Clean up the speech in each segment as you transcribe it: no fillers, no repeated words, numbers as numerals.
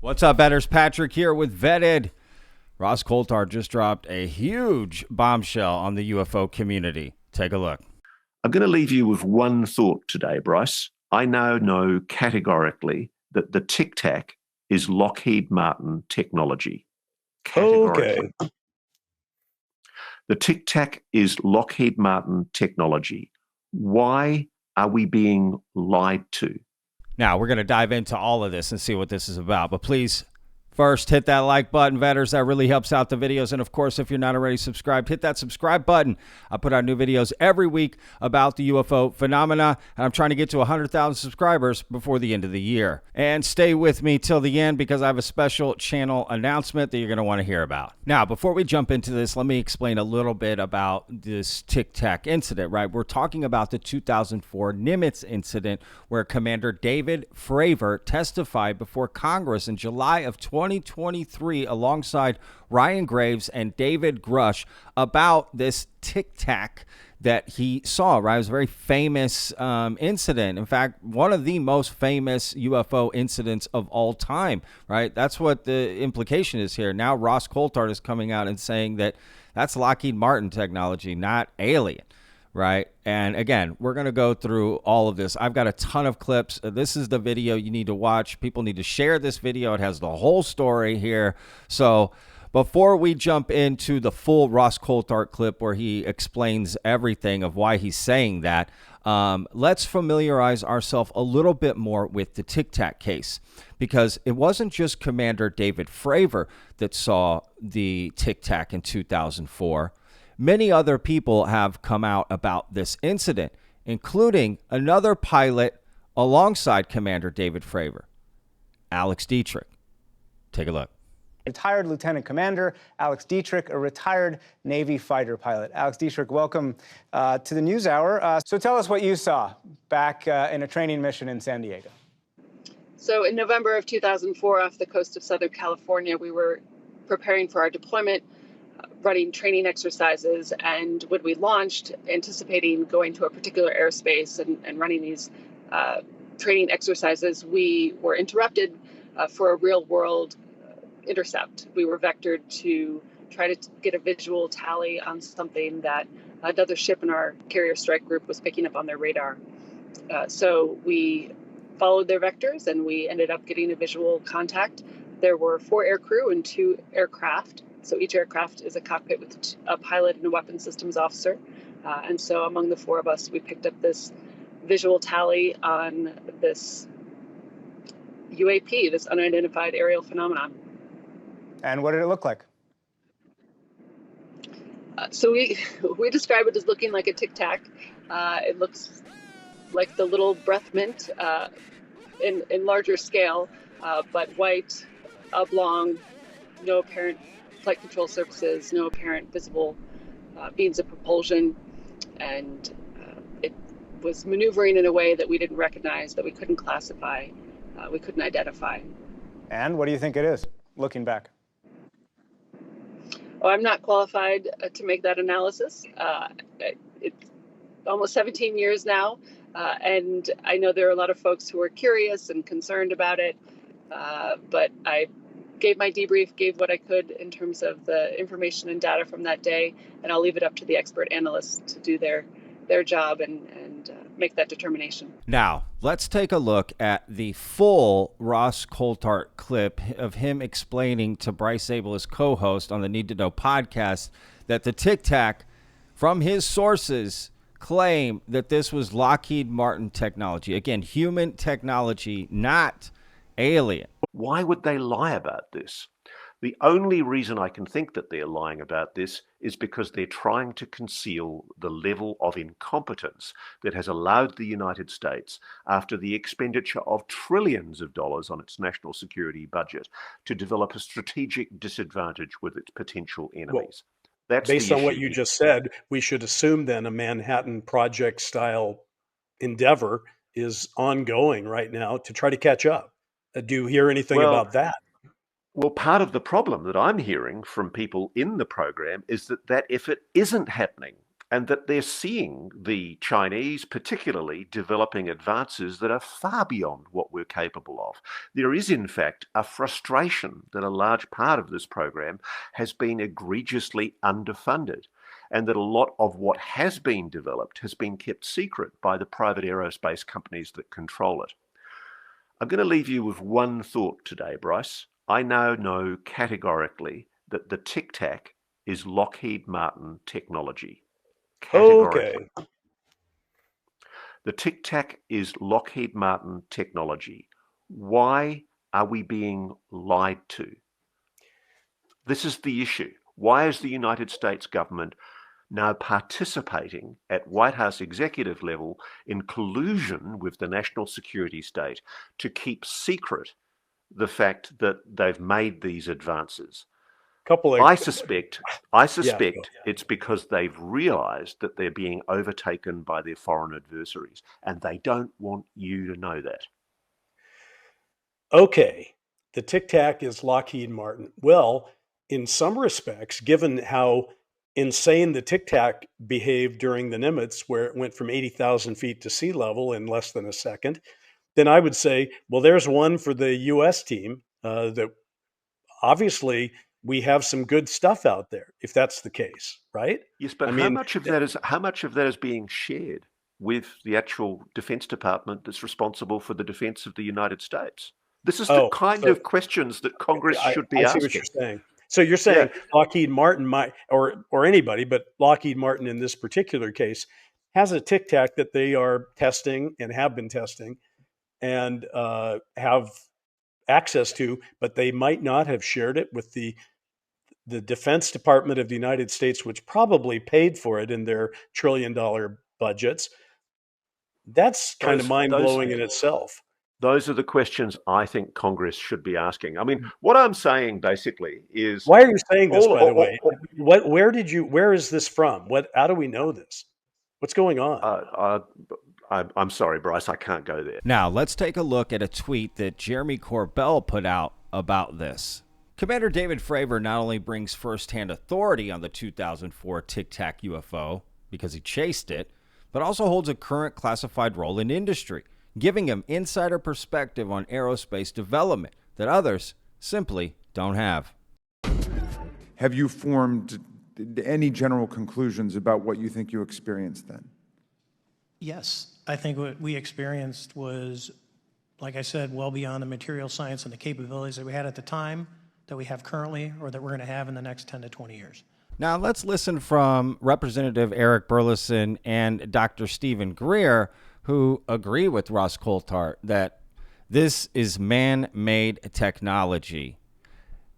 What's up, Vetters? Patrick here with Vetted. Ross Coulthart just dropped a huge bombshell on the UFO community. Take a look. I'm going to leave you with one thought today, Bryce. I now know categorically that the Tic-Tac is Lockheed Martin technology. Categorically. Okay. The Tic-Tac is Lockheed Martin technology. Why are we being lied to? Now, we're going to dive into all of this and see what this is about. But please, first, hit that like button, Vetters. That really helps out the videos. And, of course, if you're not already subscribed, hit that subscribe button. I put out new videos every week about the UFO phenomena, and I'm trying to get to 100,000 subscribers before the end of the year. And stay with me till the end because I have a special channel announcement that you're going to want to hear about. Now, before we jump into this, let me explain a little bit about this Tic-Tac incident, right? We're talking about the 2004 Nimitz incident where Commander David Fraver testified before Congress in July of 2023 alongside Ryan Graves and David Grush about this Tic-Tac that he saw, right? It was a very famous incident. In fact, one of the most famous UFO incidents of all time, right? That's what the implication is here. Now Ross Coulthart is coming out and saying that that's Lockheed Martin technology, not alien, right? And again, we're going to go through all of this. I've got a ton of clips. This is the video you need to watch. People need to share this video. It has the whole story here. So before we jump into the full Ross Coulthart clip where he explains everything of why he's saying that, let's familiarize ourselves a little bit more with the Tic-Tac case, because it wasn't just Commander David Fraver that saw the Tic-Tac in 2004. Many other people have come out about this incident, including another pilot alongside Commander David Fraver, Alex Dietrich. Take a look. Retired Lieutenant Commander Alex Dietrich, a retired Navy fighter pilot. Alex Dietrich, welcome to the NewsHour. So tell us what you saw back in a training mission in San Diego. So in November of 2004, off the coast of Southern California, we were preparing for our deployment, running training exercises, and when we launched, anticipating going to a particular airspace and running these training exercises, we were interrupted for a real-world intercept. We were vectored to try to get a visual tally on something that another ship in our carrier strike group was picking up on their radar. So we followed their vectors and we ended up getting a visual contact. There were 4 aircrew and 2 aircraft. So each aircraft is a cockpit with a pilot and a weapons systems officer. And so among the 4 of us, we picked up this visual tally on this UAP, this unidentified aerial phenomenon. And what did it look like? So we describe it as looking like a Tic-Tac. It looks like the little breath mint in larger scale, but white, oblong, no apparent flight control surfaces, no apparent visible means of propulsion, and it was maneuvering in a way that we didn't recognize, that we couldn't classify, we couldn't identify. And what do you think it is, looking back? Oh, I'm not qualified to make that analysis. It's almost 17 years now, and I know there are a lot of folks who are curious and concerned about it, but I gave my debrief, gave what I could in terms of the information and data from that day, and I'll leave it up to the expert analysts to do their job and make that determination. Now, let's take a look at the full Ross Coulthart clip of him explaining to Bryce Zabel, his co-host on the Need to Know podcast, that the Tic-Tac, from his sources, claim that this was Lockheed Martin technology. Again, human technology, not alien. Why would they lie about this? The only reason I can think that they're lying about this is because they're trying to conceal the level of incompetence that has allowed the United States, after the expenditure of trillions of dollars on its national security budget, to develop a strategic disadvantage with its potential enemies. That's based on what you just said, we should assume then a Manhattan Project style endeavor is ongoing right now to try to catch up. Do you hear anything about that? Well, part of the problem that I'm hearing from people in the program is that that effort isn't happening. and that they're seeing the Chinese particularly developing advances that are far beyond what we're capable of. There is, in fact, a frustration that a large part of this program has been egregiously underfunded, and that a lot of what has been developed has been kept secret by the private aerospace companies that control it. I'm going to leave you with one thought today, Bryce. I now know categorically that the Tic-Tac is Lockheed Martin technology. Categorically. Okay. The Tic-Tac is Lockheed Martin technology. Why are we being lied to? This is the issue. Why is the United States government now participating at White House executive level in collusion with the national security state to keep secret the fact that they've made these advances? I suspect it's because they've realized that they're being overtaken by their foreign adversaries, and they don't want you to know that. Okay, the Tic-Tac is Lockheed Martin. Well, in some respects, given how insane the Tic-Tac behaved during the Nimitz, where it went from 80,000 feet to sea level in less than a second, then I would say, well, there's one for the U.S. team that obviously we have some good stuff out there, if that's the case, right? Yes, but how much of that is being shared with the actual Defense Department that's responsible for the defense of the United States? This is the kind of questions that Congress should be asking. I see what you're saying. So you're saying Lockheed Martin might, or anybody, but Lockheed Martin in this particular case, has a Tic-Tac that they are testing and have been testing and have access to, but they might not have shared it with the Defense Department of the United States, which probably paid for it in their trillion-dollar budgets. That's kind of mind-blowing in itself. Those are the questions I think Congress should be asking. I mean, what I'm saying basically is... Why are you saying this, by the way? Where is this from? How do we know this? What's going on? I'm sorry, Bryce, I can't go there. Now, let's take a look at a tweet that Jeremy Corbel put out about this. Commander David Fraver not only brings firsthand authority on the 2004 Tic-Tac UFO, because he chased it, but also holds a current classified role in industry, giving him insider perspective on aerospace development that others simply don't have. Have you formed any general conclusions about what you think you experienced then? Yes, I think what we experienced was, like I said, well beyond the material science and the capabilities that we had at the time, that we have currently, or that we're going to have in the next 10 to 20 years. Now let's listen from Representative Eric Berles and Dr. Steven Greer, who agree with Ross Coulthart that this is man-made technology.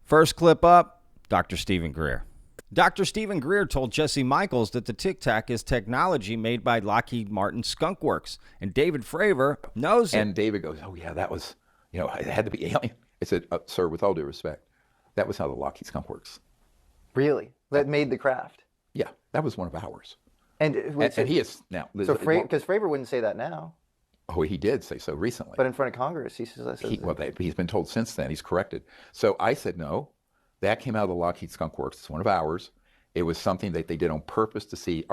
First clip up, Dr. Steven Greer. Dr. Steven Greer told Jesse Michaels that the Tic-Tac is technology made by Lockheed Martin Skunk Works, and David Fraver knows it. And David goes, oh yeah, that was, it had to be alien. I said, sir, with all due respect, that was how the Lockheed Skunk Works. Really? That made the craft? Yeah, that was one of ours. And he is now. So because Fraver wouldn't say that now. Oh, he did say so recently. But in front of Congress, he says that. He's been told since then. He's corrected. So I said, no, that came out of the Lockheed Skunk Works. It's one of ours. It was something that they did on purpose to see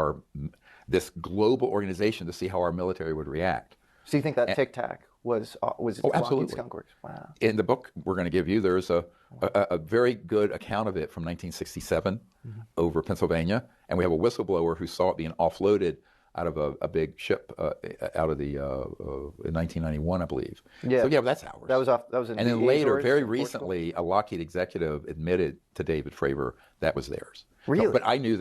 this global organization, to see how our military would react. So you think that Tic-Tac was Lockheed Skunk Works? Wow. In the book we're going to give you, there's a very good account of it from 1967 over Pennsylvania, and we have a whistleblower who saw it being offloaded out of a big ship out of the in 1991, I believe. Yeah. So yeah, that's ours. That was in and then later, very recently, a Lockheed executive admitted to David Fraver that was theirs. Really? So, but I knew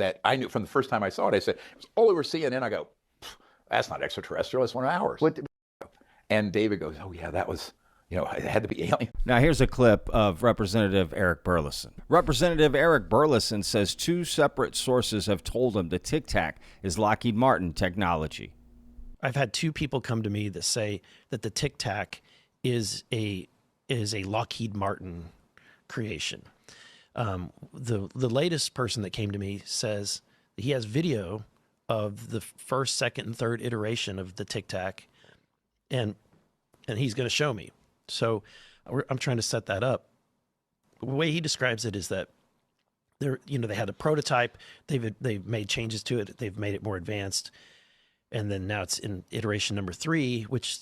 from the first time I saw it. I said it was all over CNN. I go, that's not extraterrestrial. It's one of ours. And David goes, oh yeah, that was. It had to be alien. Now, here's a clip of Representative Eric Berles. Representative Eric Berles says two separate sources have told him the Tic-Tac is Lockheed Martin technology. I've had two people come to me that say that the Tic-Tac is a Lockheed Martin creation. The latest person that came to me says that he has video of the first, second, and third iteration of the Tic-Tac, and he's going to show me. So I'm trying to set that up. The way he describes it is that they had a prototype. They've made changes to it. They've made it more advanced, and then now it's in iteration number 3, which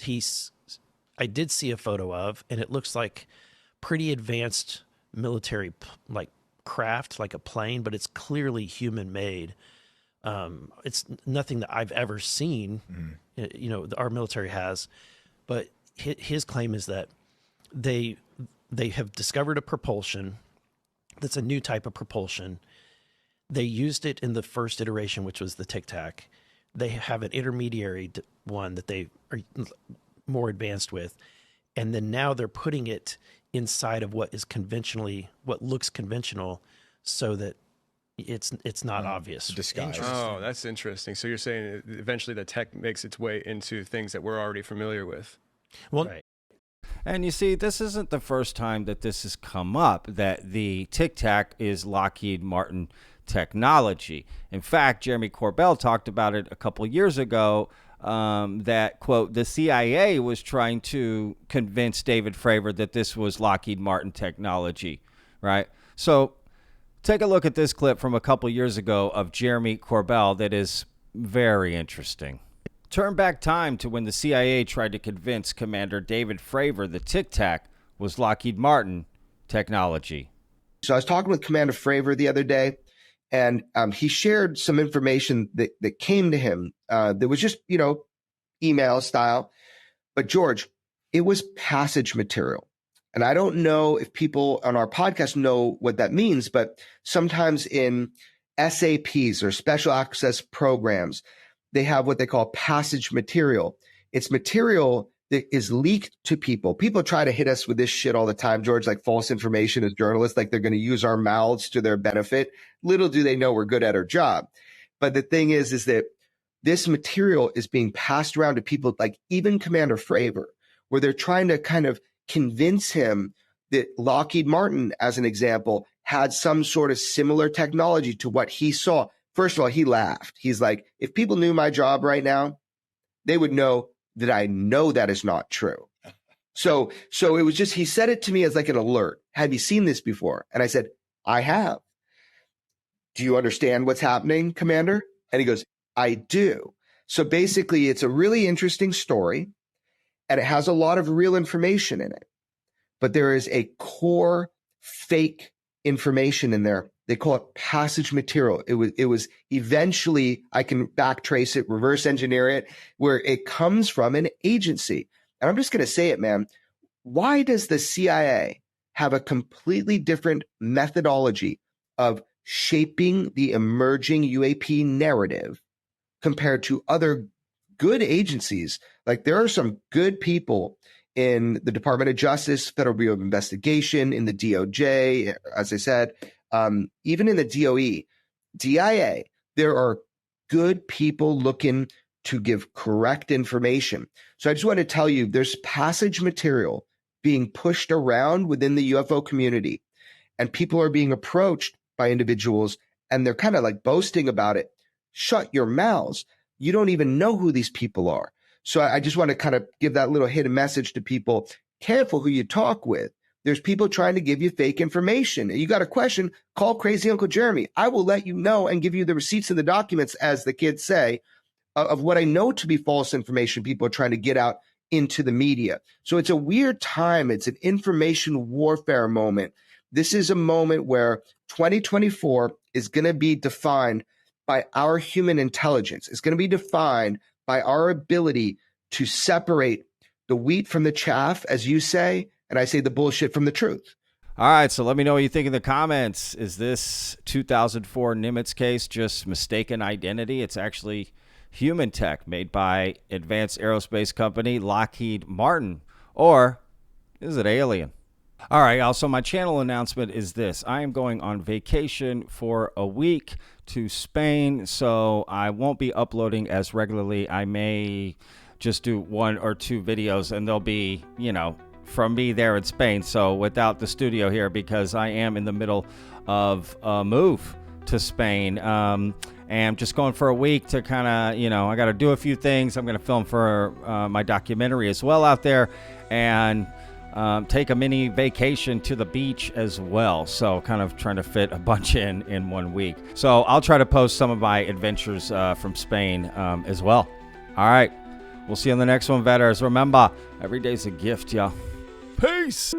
I did see a photo of, and it looks like pretty advanced military like craft, like a plane, but it's clearly human made. It's nothing that I've ever seen. Our military has, but his claim is that they have discovered a propulsion that's a new type of propulsion. They used it in the first iteration, which was the Tic-Tac. They have an intermediary one that they are more advanced with, and then now they're putting it inside of what looks conventional, so that it's not obvious. Disguise. Oh, that's interesting. So you're saying eventually the tech makes its way into things that we're already familiar with. Well, right. And you see, this isn't the first time that this has come up, that the Tic-Tac is Lockheed Martin technology. In fact, Jeremy Corbel talked about it a couple years ago, that, quote, the CIA was trying to convince David Fraver that this was Lockheed Martin technology, right? So take a look at this clip from a couple years ago of Jeremy Corbel that is very interesting. Turn back time to when the CIA tried to convince Commander David Fraver the Tic-Tac was Lockheed Martin technology. So I was talking with Commander Fraver the other day, and he shared some information that came to him that was just, email style. But George, it was passage material. And I don't know if people on our podcast know what that means, but sometimes in SAPs or special access programs, they have what they call passage material. It's material that is leaked to people. People try to hit us with this shit all the time, George, like false information as journalists, like they're going to use our mouths to their benefit. Little do they know we're good at our job. But the thing is that this material is being passed around to people like even Commander Fraver, where they're trying to kind of convince him that Lockheed Martin, as an example, had some sort of similar technology to what he saw. First of all, he laughed. He's like, if people knew my job right now, they would know that I know that is not true. So it was just, he said it to me as like an alert. Have you seen this before? And I said, I have. Do you understand what's happening, Commander? And he goes, I do. So basically, it's a really interesting story, and it has a lot of real information in it. But there is a core fake information in there. They call it passage material. It was eventually, I can backtrace it, reverse engineer it, where it comes from an agency. And I'm just going to say it, man. Why does the CIA have a completely different methodology of shaping the emerging UAP narrative compared to other good agencies? Like, there are some good people in the Department of Justice, Federal Bureau of Investigation, in the DOJ, as I said, even in the DOE, DIA, there are good people looking to give correct information. So I just want to tell you, there's passage material being pushed around within the UFO community, and people are being approached by individuals, and they're kind of like boasting about it. Shut your mouths. You don't even know who these people are. So I just want to kind of give that little hidden message to people. Careful who you talk with. There's people trying to give you fake information. You got a question, call Crazy Uncle Jeremy. I will let you know and give you the receipts and the documents, as the kids say, of what I know to be false information people are trying to get out into the media. So it's a weird time. It's an information warfare moment. This is a moment where 2024 is going to be defined by our human intelligence. It's going to be defined by our ability to separate the wheat from the chaff, as you say, and I say the bullshit from the truth. All right, so let me know what you think in the comments. Is this 2004 Nimitz case just mistaken identity? It's actually human tech made by advanced aerospace company Lockheed Martin. Or is it alien? All right, also my channel announcement is this. I am going on vacation for a week to Spain, so I won't be uploading as regularly. I may just do 1 or 2 videos, and they'll be, from me there in Spain, so without the studio here, because I am in the middle of a move to Spain. And I'm just going for a week to kind of, I got to do a few things. I'm going to film for my documentary as well out there. And take a mini vacation to the beach as well. So kind of trying to fit a bunch in 1 week. So I'll try to post some of my adventures from Spain as well. All right. We'll see you on the next one, vetters. Remember, every day's a gift, y'all. Peace.